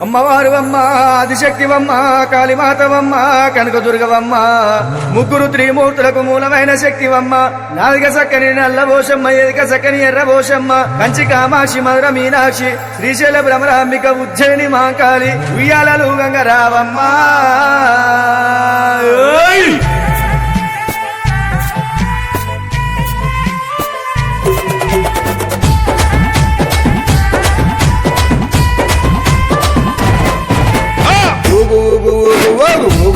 అమ్మవారువమ్మ ఆదిశక్తివమ్మ కాళీమాతవమ్మ కనకదుర్గవమ్మ ముగ్గురు త్రిమూర్తులకు మూలమైన శక్తివమ్మ నాలుగ సక్కని నల్లబోషమ్మ ఎదిక సక్కని ఎర్రబోషమ్మ కంచి కామాక్షి మధుర మీనాక్షి శ్రీశైల భ్రమరాంబిక ఉజ్జయిని మాంకాళి ఉయ్యాలలు గంగరావమ్మ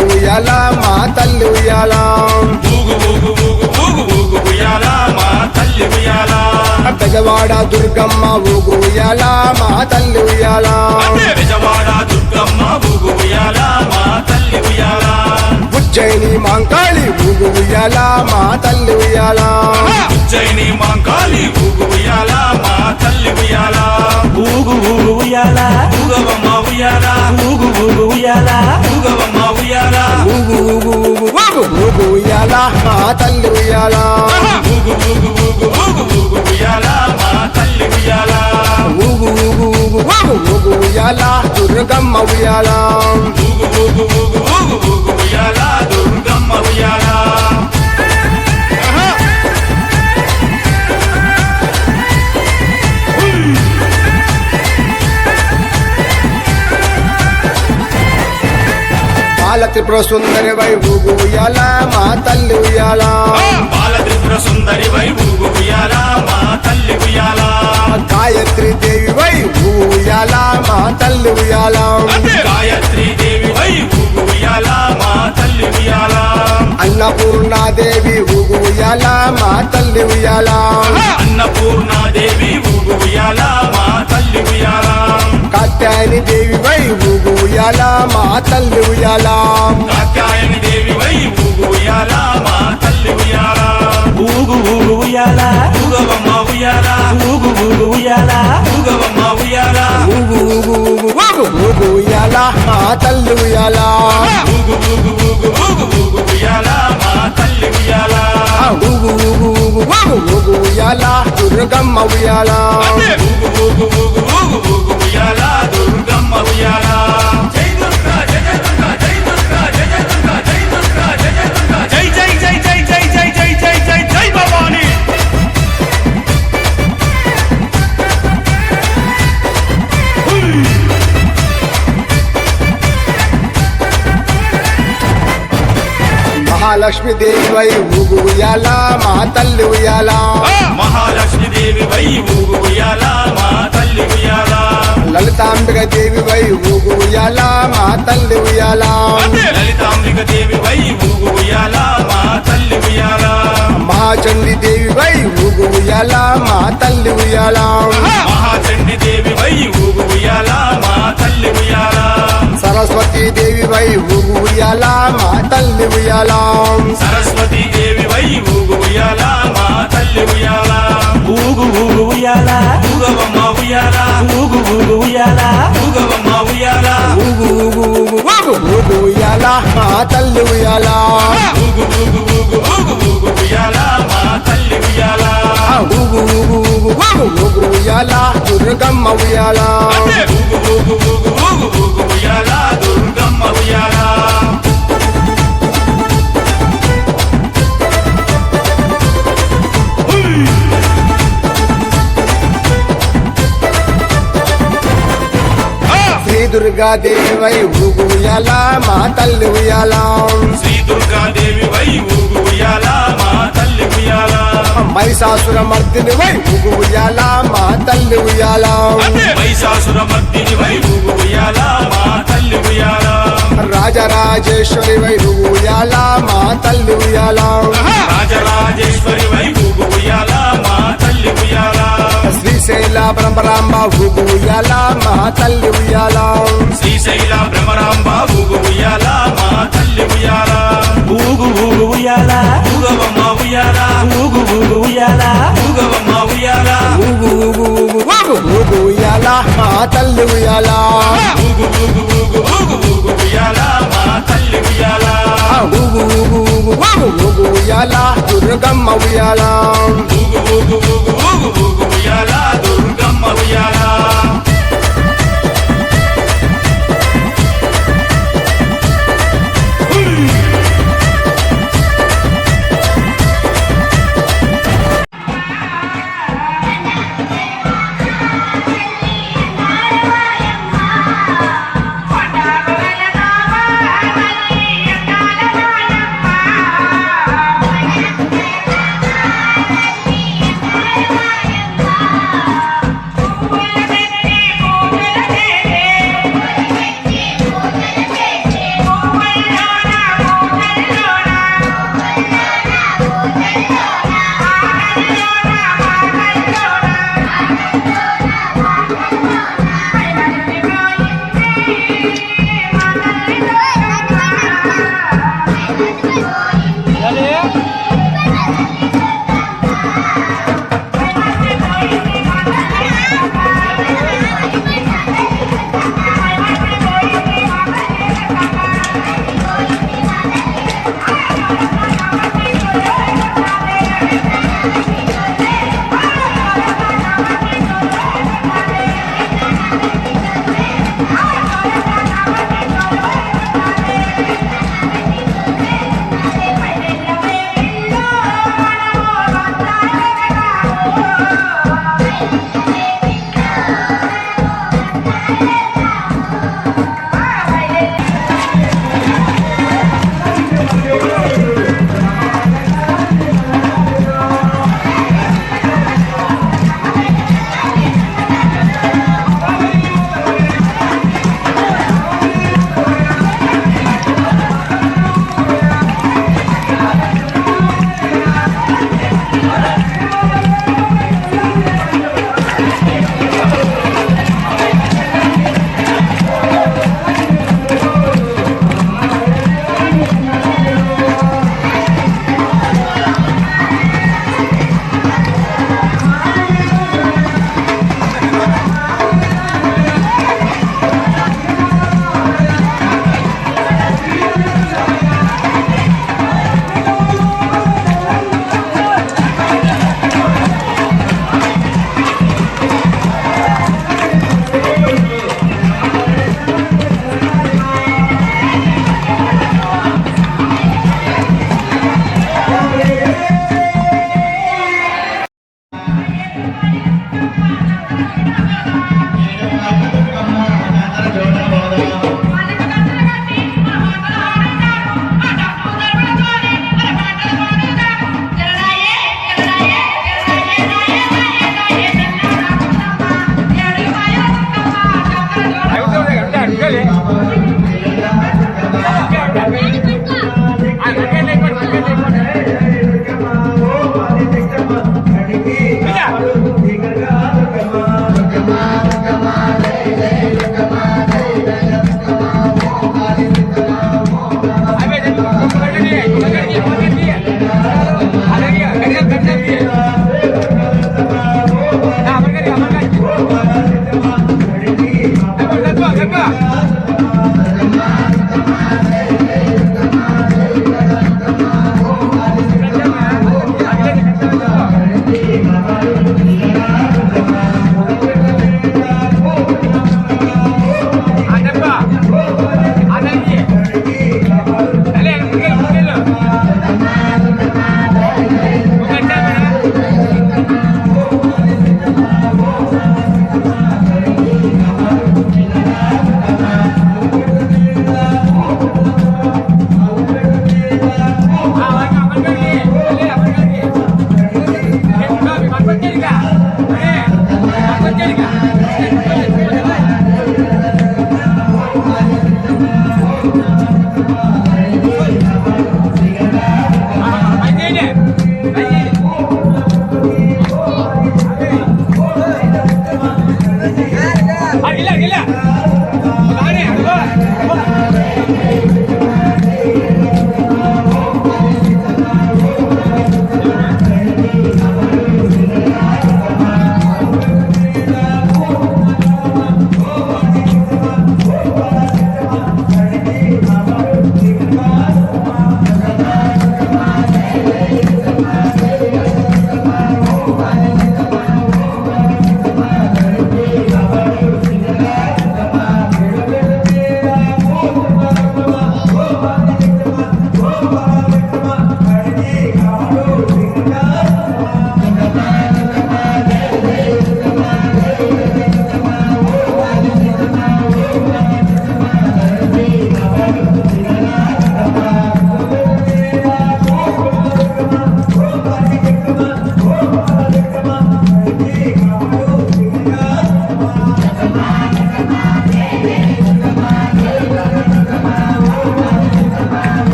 ఉయ్యాలా మా తల్లి ఉయ్యాలా బెజవాడ దుర్గమ్మ ఊగు ఉయ్యాలా మా తల్లి ఉయ్యాలా ఉజ్జయిని మాంకాళి ఊగు ఉయ్యాలా మా తల్లి ఉయ్యాలా ఉజ్జయిని మాంకాళి ఊగు ఉయ్యాలా మా తల్లి ఉయ్యాలా ఊగు ఊగు ఉయ్యాలా ఊగవమ్మ ఉయ్యాలా ఊగు ఊగు ఉయ్యాలా ఊగవమ్మ ఉయ్యాలా ఊగు ఊగు ఊగు ఊగు ఊగు ఉయ్యాలా మా తల్లి ఉయ్యాలా ఊగు ఊగు ఊగు ఊగు ఊగు ఉయ్యాలా మా తల్లి ఉయ్యాలా ఊగు ఊగు ఊగు ఊగు ఊగు ఉయ్యాలా దుర్గమ్మ ఉయ్యాలా ఊగు ఊగు ఊగు ఊగు ఊగు ఉయ్యాలా దుర్గమ్మ ఉయ్యాలా బాల త్రిపుర సుందరి వై ఊగు ఉయ్యాలా మా తల్లి ఉయ్యాలా బాల త్రిపుర సుందరి వై ఊగు ఉయ్యాలా మా తల్లి ఉయ్యాలా గాయత్రి దేవి వై ఊగు ఉయ్యాలా మా తల్లి ఉయ్యాలా గాయత్రి దేవి వై ఊగు ఉయ్యాలా మా తల్లి ఉయ్యాలా అన్నపూర్ణాదేవి ఊగు ఉయ్యాలా మా తల్లి ఉయ్యాలా అన్నపూర్ణాదేవి ఊగు ఉయ్యాలా మా తల్లి ఉయ్యాలా కాత్యాయని దేవి వై ఊగు ఉయ్యాలా మా తల్లి ఉయ్యాలా కాత్యాయని దేవి వై ఊగు ఉయ్యాలా మా తల్లి ఉయ్యాలా ఊగు ఊగు ఉయ్యాలా ఊగవమ్మ ఉయ్యాలా ఊగు ఊగు ఉయ్యాలా ఊగవమ్మ ఉయ్యాలా ఊగు ఊగు ఊగు ఊగు ఊగు ఉయ్యాలా మా తల్లి ఉయ్యాలా ఊగు ఊగు ఊగు ఊగు ఊగు ఉయ్యాలా మా తల్లి ఉయ్యాలా ఊగు ఊగు ఊగు ఊగు ఊగు ఉయ్యాలా దుర్గమ్మ ఉయ్యాలా ఊగు ఊగు ఊగు ఊగు ఊగు ఉయ్యాలా దుర్గమ్మ ఉయ్యాలా జై దుర్గా జయ దుర్గా జై దుర్గా జయ దుర్గా జై దుర్గా జయ దుర్గా జై జై జై జై జై జై జై జై జై జై భవాని మహాలక్ష్మి దేవి వై ఊగు ఉయ్యాలా మా తల్లి ఉయ్యాలా మహాలక్ష్మి దేవి వై ఊగు ఉయ్యాలా మా తల్లి ఉయ్యాలా లలితాంబిక దేవి వై ఊగు ఉయ్యాలా మా తల్లి ఉయ్యాలా లలితాంబిక దేవి వై ఊగు ఉయ్యాలా మా తల్లి ఉయ్యాలా మహాచండి దేవి వై ఊగు ఉయ్యాలా మా తల్లి ఉయ్యాలా మహాచండి దేవి వై ఊగు ఉయ్యాలా మా తల్లి ఉయ్యాలా సరస్వతి దేవి వై ఊగు ఉయ్యాలా మా తల్లి ఉయ్యాలా సరస్వతి దేవి వై ఊగు ఉయ్యాలా మా తల్లి ఉయ్యాలా ఊగు ఊగు ఉయ్యాలా ఊగవమ్మ ఉయ్యాలా ఊగు ఊగు ఉయ్యాలా ఊగవమ్మ ఉయ్యాలా ఊగు ఊగు ఊగు ఊగు ఊగు ఉయ్యాలా మా తల్లి ఉయ్యాలా ఊగు ఊగు ఊగు ఊగు ఊగు ఉయ్యాలా మా తల్లి ఉయ్యాలా ఊగు ఊగు ఊగు ఊగు ఊగు ఉయ్యాలా దుర్గమ్మ ఉయ్యాలా ఊగు ఊగు ఊగు ఊగు ఊగు ఉయ్యాలా దుర్గమ్మ ఉయ్యాలా శ్రీ దుర్గా దేవి వై ఊగు ఉయ్యాలా మా తల్లి ఉయ్యాలా శ్రీ దుర్గా దేవి వై ఊగు ఉయ్యాలా మా తల్లి ఉయ్యాలా మహిషాసుర మర్దిని వై ఊగు ఉయ్యాలా మా తల్లి ఉయ్యాలా మహిషాసుర మర్దిని వై ఊగు ఉయ్యాలా మా తల్లి ఉయ్యాలా రాజరాజేశ్వరి వై ఊగు ఉయ్యాలా మా తల్లి ఉయ్యాలా రాజరాజేశ్వరి వై ఊగు ఉయ్యాలా మా తల్లి ఉయ్యాలా శ్రీశైల బ్రహ్మరాంబ ఊగు ఉయ్యాలా మా తల్లి ఉయ్యాలా శ్రీశైల భ్రమరాంబ ఊగు ఉయ్యాలా మా తల్లి ఉయ్యాలా ఊగు ఊగు ఉయ్యాలా ఊగవమ్మ ఉయ్యాలా ఊగు ఊగు ఉయ్యాలా ఊగవమ్మ ఉయ్యాలా ఊగు ఊగు ఊగు ఊగు ఊగు ఉయ్యాలా మా తల్లి ఉయ్యాలా ఊగు ఊగు ఊగు ఊగు ఊగు ఉయ్యాలా మా తల్లి ఉయ్యాలా ఊగు ఊగు ఊగు ఊగు ఊగు ఉయ్యాలా దుర్గమ్మ ఉయ్యాలా ఊగు ఊగు ఊగు ఊగు ఊగు ఉయ్యాలా దుర్గమ్మ ఉయ్యాలా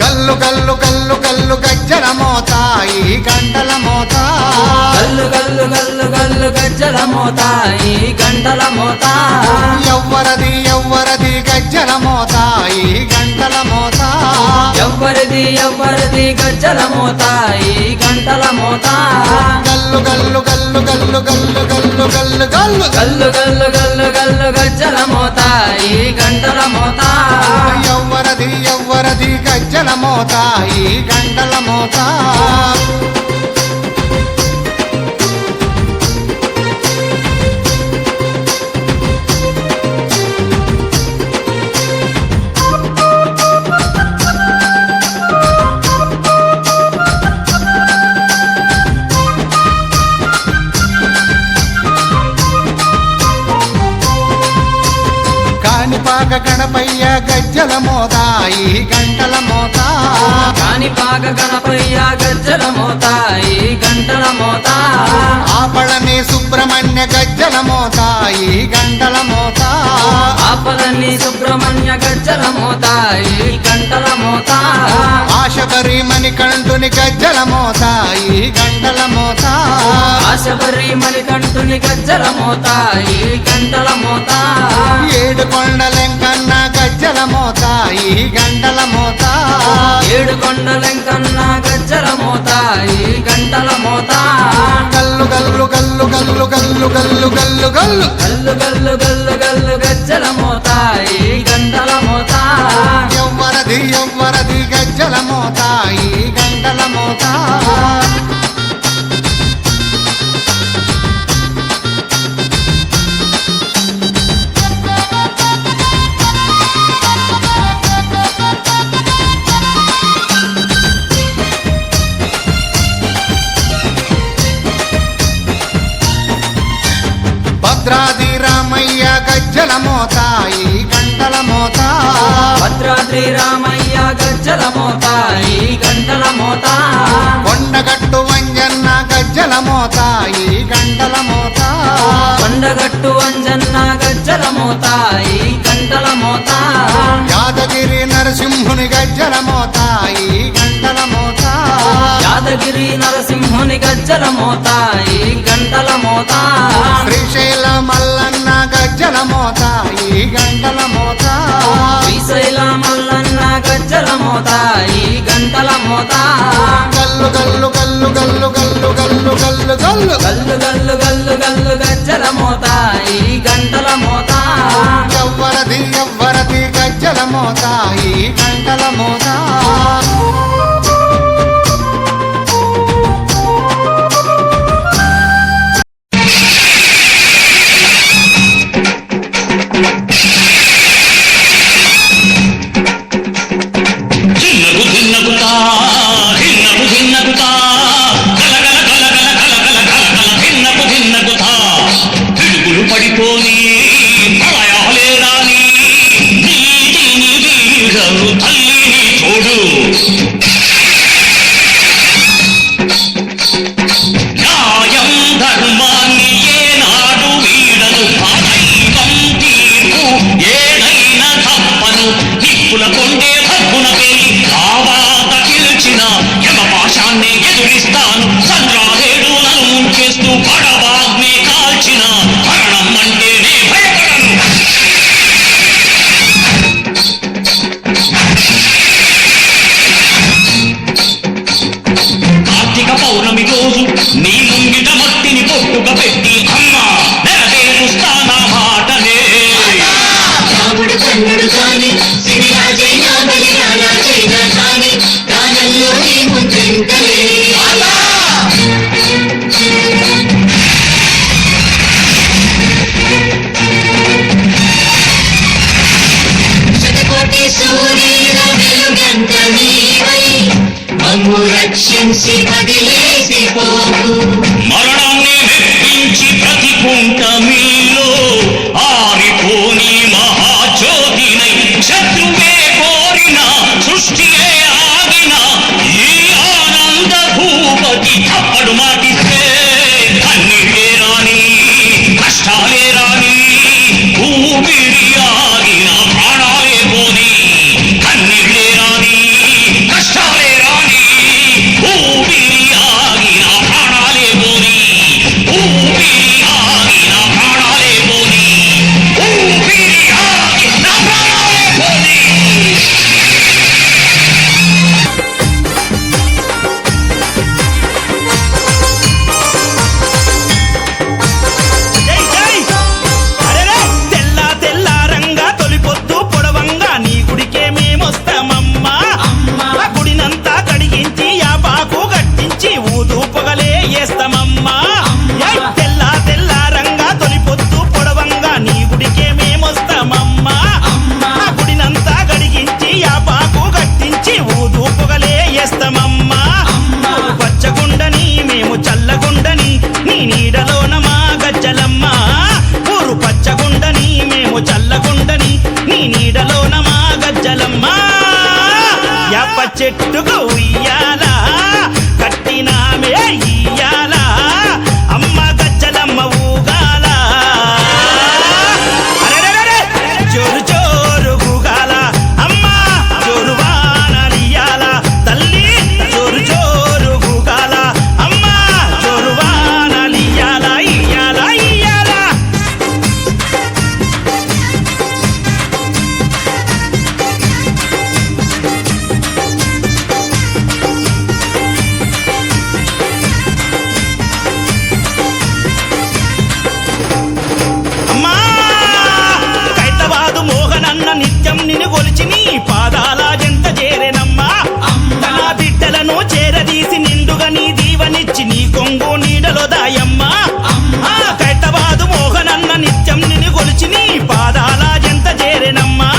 గల్లు గల్లు గల్లు గజ్జల మోత ఈ గంటల మోత గల్లు గల్లు గల్లు గల్లు గజ్జల మోత ఈ గంటల మోత ఎవ్వరది ఎవ్వరది గజ్జల మోత ఈ గంటల మోత ఎవ్వరిది ఎవ్వరిది గజ్జల మోత ఈ గంటల మోత గల్లు గల్లు గల్లు గల్లు గల్లు గల్లు గల్లు గల్లు గల్లు గల్లు గల్లు గల్లు గజ్జల మోత ఈ గంటల మోత ఎవ్వరది ఎవ్వరది గజ్జల మోత ఈ గంటల మోత కాణిపాక గణపయ్య గజ్జల మోత ఈ గంటల మోత కాణిపాక గణపయ్య గజ్జల మోత ఈ గంటల మోత ఆపళని సుబ్రహ్మణ్య గజ్జల మోత ఈ గంటల మోత ఆపలని సుబ్రహ్మణ్య గజ్జల మోత ఈ గంటల మోత ఆశబరి మణికంఠుని గజ్జల మోత ఈ గంటల మోత ఆశబరి మణికంఠుని గజ్జల మోత ఈ గంటల మోత ఏడు కొండలెంకన్న గజ్జల మోత ఈ గంటల మోత ఏడు కొండలెంకన్న గజ్జల మోత ఈ గంటల మోత గల్లు గల్లు గల్లు గల్లు గల్లు గల్లు గల్లు గల్లు గల్లు గల్లు గల్లు గల్లు గజ్జల మోత ఈ గంటల మోత ఎవ్వరది ఎవ్వరది గజ్జల మోత ఈ గంటల మోత భద్రాది రామయ్య గజ్జల మోత ఈ గంటల మోత భద్రాద్రి రామయ్య గజ్జల మోత ఈ గంటల మోత కొండగట్టు వంజన్న గజ్జల మోత ఈ గంటల మోత కొండగట్టు అంజన్న గజ్జల మోత ఈ గంటల మోత యాదగిరి నరసింహుని గజ్జల మోత ఈ గంటల మోత యాదగిరి నరసింహుని గజ్జల మోత ఈ గంటల మోత శ్రీశైల మల్లన్న గజ్జల మోత ఈ గంటల మోత శ్రీశైల మల్లన్న గజ్జల మోత ఈ గంటల మోత గల్లు గల్లు గల్లు గల్లు గల్లు గల్లు గల్లు గల్లు గల్లు గల్లు గల్లు గల్లు గజ్జల మోత ఈ గంటల మోత ఎవ్వరది గజ్జల మోత ఈ గంటల మోత హిన్నగు హిన్నగుతా హిన్నగు హిన్నగుతా గలగల గలగల గలగల గలగల హిన్నగు హిన్నగుతా పిడుగులు పడిపోని ప్రళయాలే రాని నీతిని వీడరు తల్లిని చూడు న్యాయం ధర్మాన్ని ఏనాడు వీడను ఆ దైవం తీర్పు ఏదైనా తప్పను నిప్పుల కొండే భగ్గున పేలి కావాత పిలిచిన యమపాశాన్ని ఎదురిస్తాను సంద్రాహేడు నన్ను ముంచేస్తూ పడబాగ్ని కాల్చిన మరణం అంటేనే భయపడను కార్తీక పౌర్ణమి రోజు నీ ముంగిట మట్టిని పొట్టుగా పెట్టి అమ్మా నెరవేరుస్తానా మాటనే రాముడు కన్నుడు కాని సిరిరాజైనా బలిరాజైనా కాని దానంలో నీ ముందెంతలే శతకోటి సూర్యుల వెలుగంత నీవై మమ్ము రక్షించి వదిలేసిపోకు మరణాన్ని మెప్పించి ప్రతికుంట మీలో ఆరిపోని మహాజ్యోతినై శత్రువే కోరిన సృష్టియే ఆగిన ఈ ఆనంద భూపతి తప్పడు మాటిస్తే కన్నీళ్ళే రాని కష్టాలే రాని ఊపిరి ఆగిన ప్రాణాలే పోని కన్నీళ్ళే రాని కష్టాలే రాని ఊపిరి ఆగిన ప్రాణాలే పోని ఊపిరి ఆగిన ప్రాణాలే పోని ఊపిరి ఆగిన ప్రాణాలే పోని జై జై అరెరే తెల్ల తెల్లారంగా తొలిపొద్దు పొడవంగా నీ గుడికే మేమొస్తామమ్మా ఆ గుడినంతా కడిగించి యాపాకు గట్టించి ఊదు పొగలే వేస్తామమ్మా జై తెల్ల తెల్లారంగా తొలిపొద్దు పొడవంగా నీ గుడికే మేమొస్తామమ్మా ఆ గుడినంతా కడిగించి యాపాకు గట్టించి ఊదు పొగలే వేస్తామమ్మా పచ్చగుండని మేము చల్లగుండని నీ నీడలోన మా గజ్జలమ్మ ఊరు పచ్చగుండని మేము చల్లగుండని నీ నీడలోన మా గజ్జలమ్మ యాప చెట్టుకు ఉయ్యాల కట్టినామే ఇయ్యాల అమ్మ గజ్జలమ్మ ఊగాల అరెరెరెరె! జోరు జోరు గూగాల అమ్మ జోరు వానలియాల తల్లి జోరు జోరు గూగాల అమ్మ జోరు వానలియాల ఇయ్యాల ఇయ్యాల అమ్మా కైతవాదు మోహనన్న నిత్యం నిన్ను గొలిచి నీ పాదాల జంత చేరెనమ్మా తన బిడ్డలను చేరదీసి నిండుగా నీ దీవనిచ్చి నీ కొంగు నీడలో దాయమ్మా ఆ కైతవాదు మోహనన్న నిత్యం నిన్ను గొలిచి నీ పాదాల జంత చేరెనమ్మా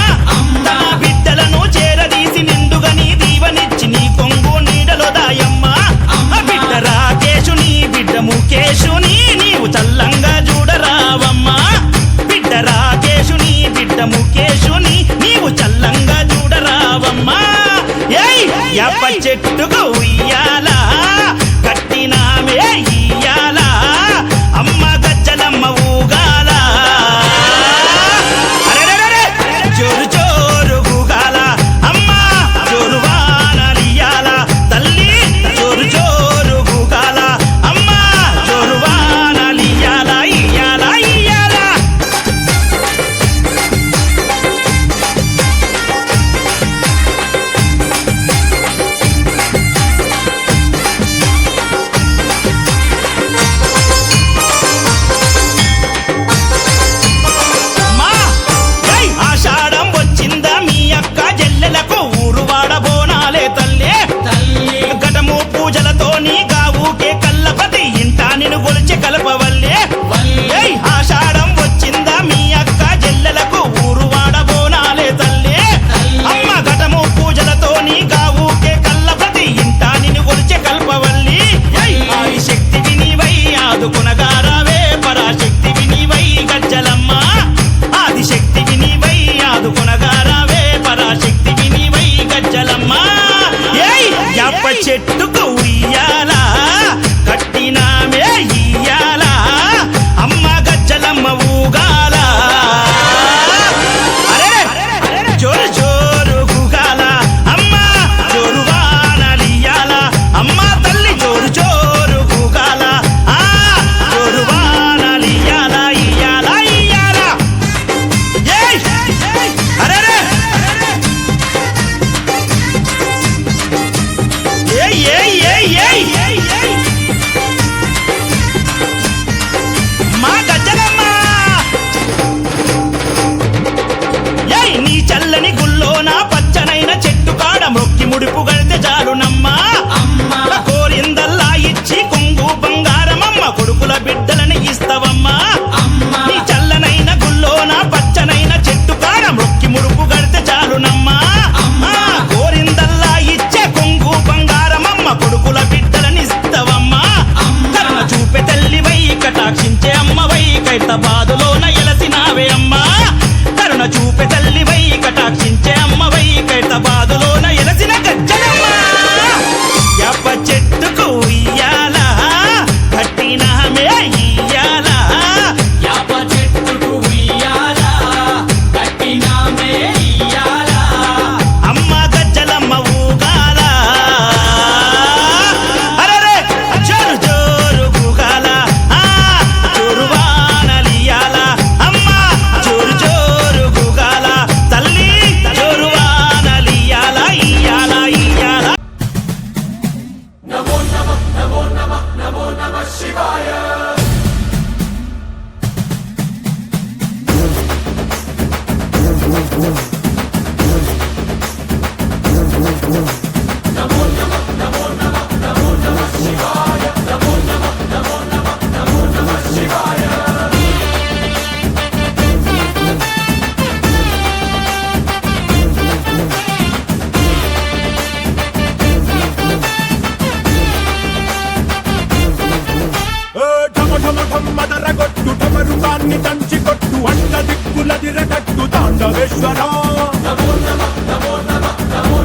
తన బిడ్డలను చేరదీసి నిండుగా నీ దీవనిచ్చి నీ కొంగు నీడలో దాయమ్మా ఆ బిడ్డ రాకేశుని బిడ్డ ముఖేశుని నీవు చల్లంగా చూడరావమ్మా బిడ్డ రాకేశుని బిడ్డ ముఖేశుని నీవు చల్లంగా చూడరావమ్మా ఏయ్ యాప చెట్టుకు ఉయ్యాల కట్టినామే ఇయ్యాల అమ్మ గజ్జలమ్మ ఊగాల అరెరెరెరె! జోరు జోరు గూగాల అమ్మ జోరు వానలియాల తల్లి జోరు జోరు గూగాల అమ్మ జోరు వానలియాల ఇయ్యాల ఇయ్యాల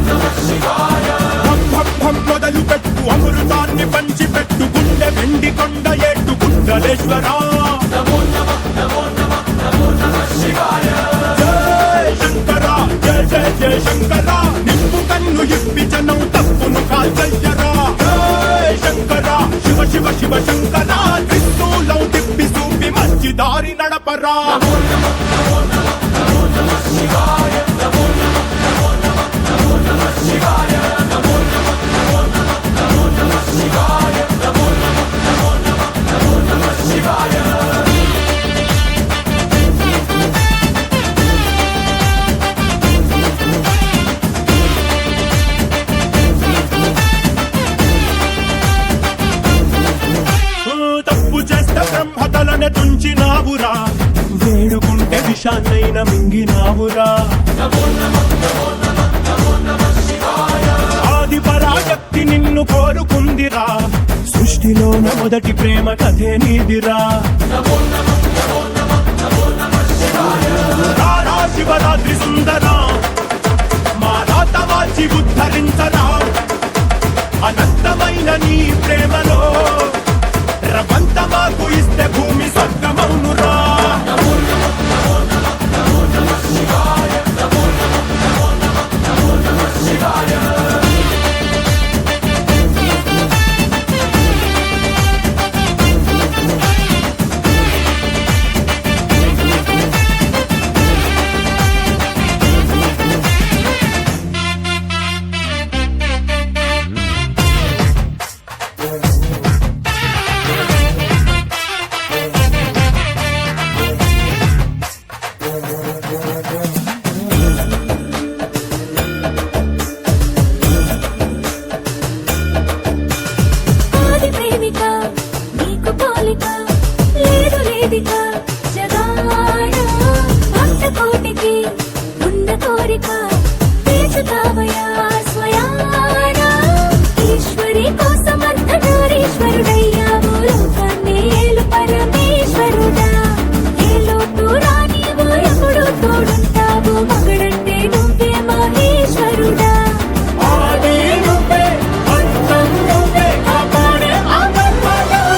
భం భం భం మొదలు పెట్టు అమృతాన్ని పంచి పెట్టు గుండె వెండి కొండ ఎట్టు కుండలేశ్వర జయ శంకర జయ జయ జయ శంకర నిప్పు కన్ను ఇప్పి జనం తప్పును కాల్చయ్యరా జయ శంకర శివ శివ శివ శంకర త్రిశూలం తిప్పి చూపి మంచి దారి నడపరా తప్పు చేస్తే బ్రహ్మతలనే తుంచినావురా వేడుకుంటే విషాన్నైన మింగినావురా ఆది పరాశక్తి నిన్ను కోరుకుందిరా సృష్టిలోన మొదటి ప్రేమ కథే నీదిరా రారా శివరాత్రి సుందరా మా రాత వాచి ఉద్ధరించరా అనంతమైన నీ ప్రేమలో రవంత మాకు ఇస్తే భూమి స్వర్గమౌనురా ఆది ప్రేమిక నీకు పోలిక లేదు లేదిక జగాన భక్త కోటికి ఉన్న కోరిక తీర్చుతావయా స్వయాన ఈశ్వరి కోసం అర్ధనారీశ్వరుడయ్యావు లోకాన్ని ఏలు పరమేశ్వరుడా ఏ లోటు రానివు ఎప్పుడు తోడుంటావు మగడంటే నువ్వే మహేశ్వరుడా ఆది నువ్వే అంతం నువ్వే కాపాడే ఆపన్మయుడా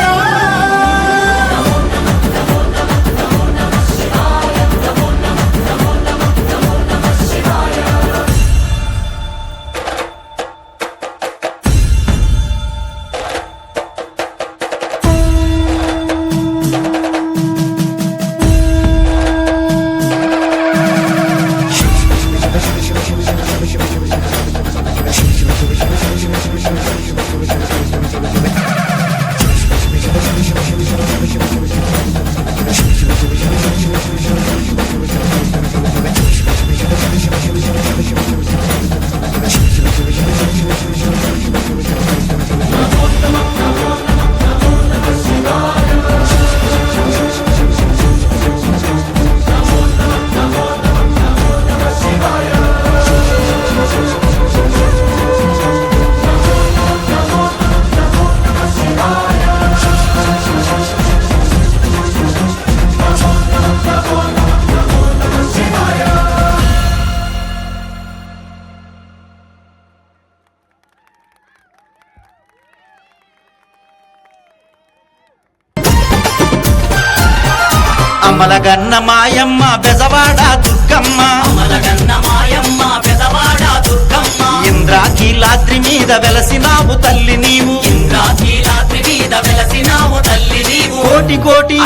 అమలగన్న మాయమ్మ బెజవాడ దుర్గమ్మ అమలగన్న మాయమ్మ పెదవాడ దుర్గమ్మ ఇంద్రాకీలాద్రి మీద వెలసినావు తల్లి నీవు ఇంద్రాకీలాద్రి మీద వెలసినావు తల్లి నీవు కోటి కోటి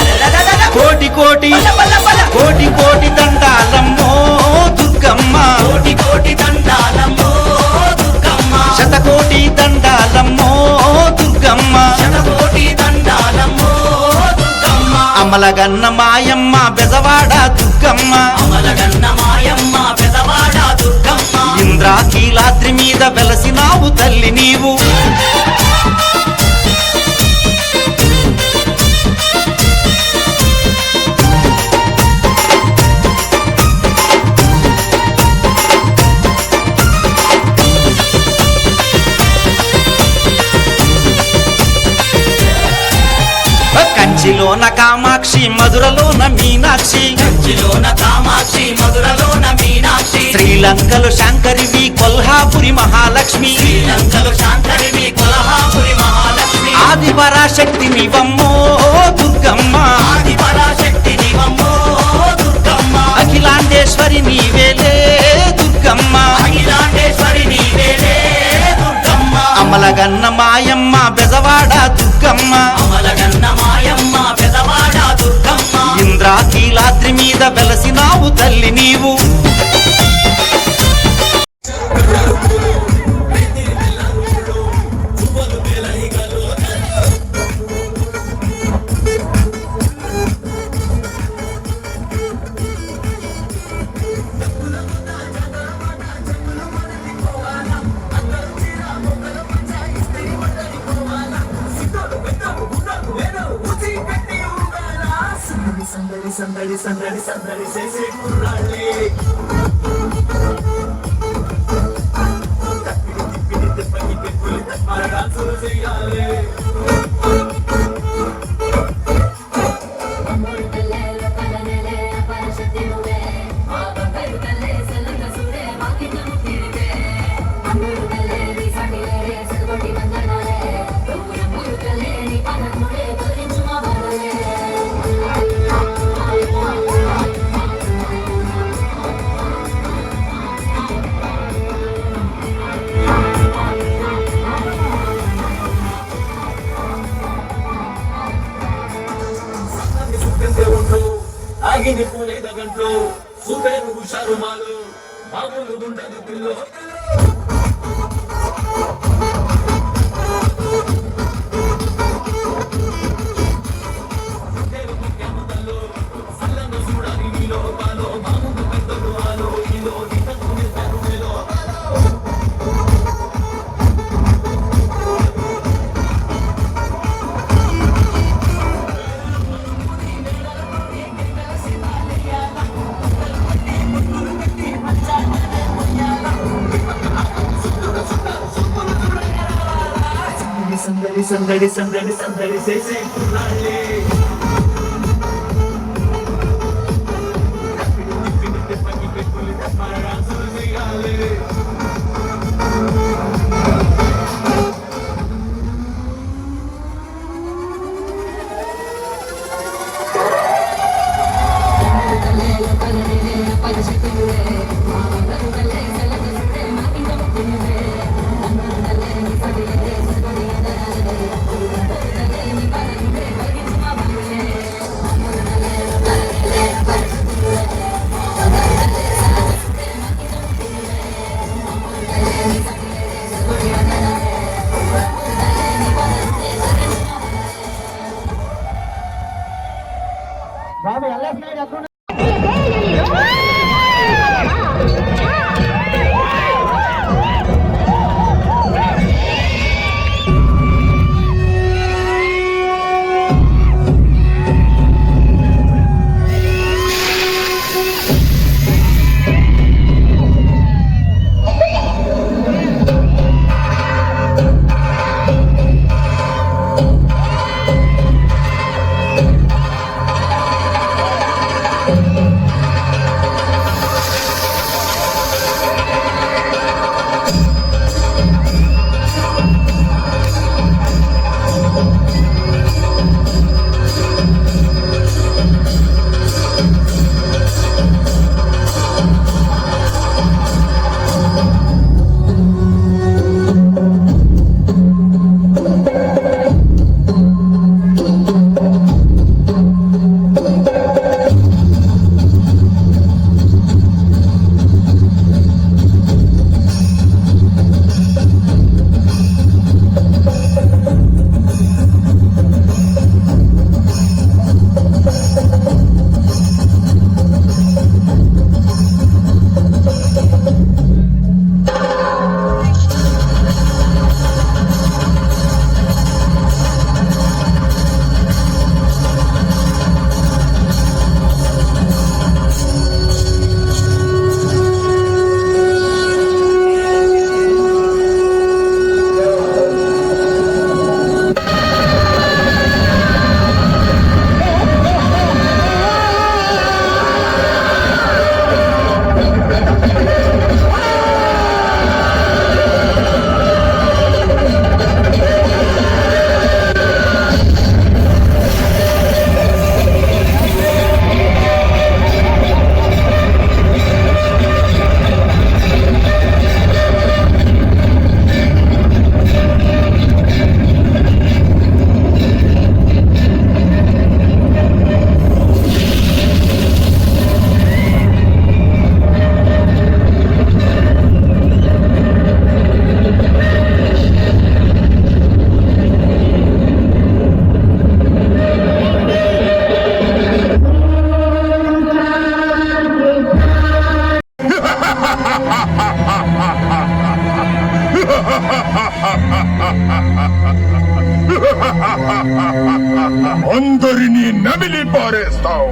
కోటి కోటి కోటి కోటి దండాలమ్మో దుర్గమ్మ కోటి కోటి దండాలమ్మో దుర్గమ్మ శతకోటి దండాలమ్మో దుర్గమ్మ శతకోటి దండాలమ్మో దుర్గమ్మ అమలగన్న మాయమ్మ బెజవాడ దుర్గమ్మ అమలగన్న మాయమ్మ పెదవాడ దుర్గమ్మ ఇంద్రాకీలాద్రి మీద వెలసినావు తల్లి నీవు కంచిలోన కామాక్షి మధురలోన మీనాక్షి కంచిలోన కామాక్షి మధురలోన మీనాక్షి శ్రీల శ్రీలంకలో శాంకరివి కొల్హాపురి మహాలక్ష్మి, శ్రీలంకలో శాంకరివి కొల్హాపురి మహాలక్ష్మి, ఆది పరాశక్తి నీవమ్మో దుర్గమ్మ, ఆది పరాశక్తి నీవమ్మో దుర్గమ్మ, అఖిలాండేశ్వరి నీవేలే దుర్గమ్మ, అఖిలాండేశ్వరి నీవేలే దుర్గమ్మ, అమలగన్న మాయమ్మ బెజవాడ దుర్గమ్మ, అమలగన్న మాయమ్మ పెదవాడ దుర్గమ్మ, ఇంద్రాకీలాద్రి మీద వెలసినావు తల్లి నీవు. ఆగిని పూలే గంటలు సూపేరు హుషారు మాలు మామూలు గుండెలు పిల్లో సందడి సందడి సందడి చేసే కుర్రాళ్ళే అందరినీ నమిలి పారేస్తావు.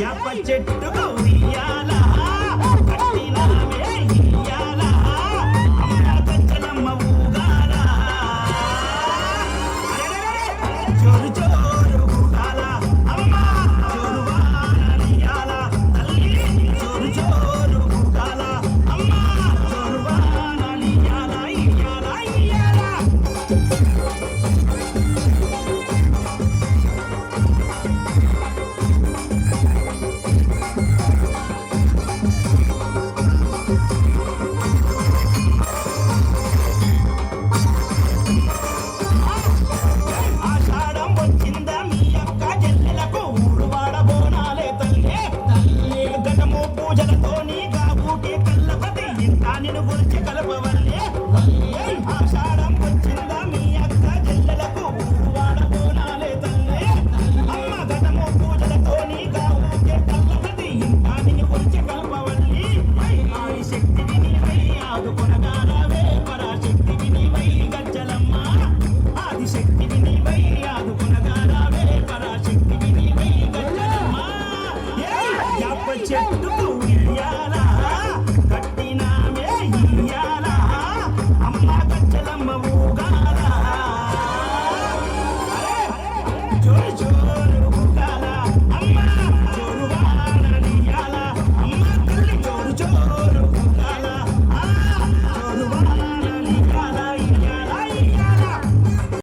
యాప చెట్టుకు ఉయ్యాల కట్టినామే ఇయ్యాల అమ్మ గజ్జలమ్మ ఊగాల జోరు జోరు ఊగాల అమ్మ జోరు వానలియాల తల్లి జోరు జోరు ఊగాల అమ్మ జోరు వానలియాల ఇయ్యాల ఇయ్యాల ఆషాఢం వచ్చిందా మీ అక్క చెల్లెలకు ఊరువాడ బోనాలే తల్లి తల్లి గతము పూజలతో నీ కాబూటి కల్లపతి ఇంతా నిన్ను గురించి కలపవల్లి ఆషాఢం వచ్చిందా మీ అక్క చెల్లెలకు ఊరువాడ బోనాలే తల్లి అమ్మ గతము పూజలతో నీ కాబూటి కల్లపతి ఇంతా నిన్ను గురించి కలపవల్లి ఆది శక్తివి నీవై ఆదుకొనగారావే పరాశక్తివి నీవై గజ్జలమ్మ ఆదిశక్తివి నీవై ఆదుకొనగారావే పరాశక్తివి నీవై గజ్జలమ్మ యాప చెట్టు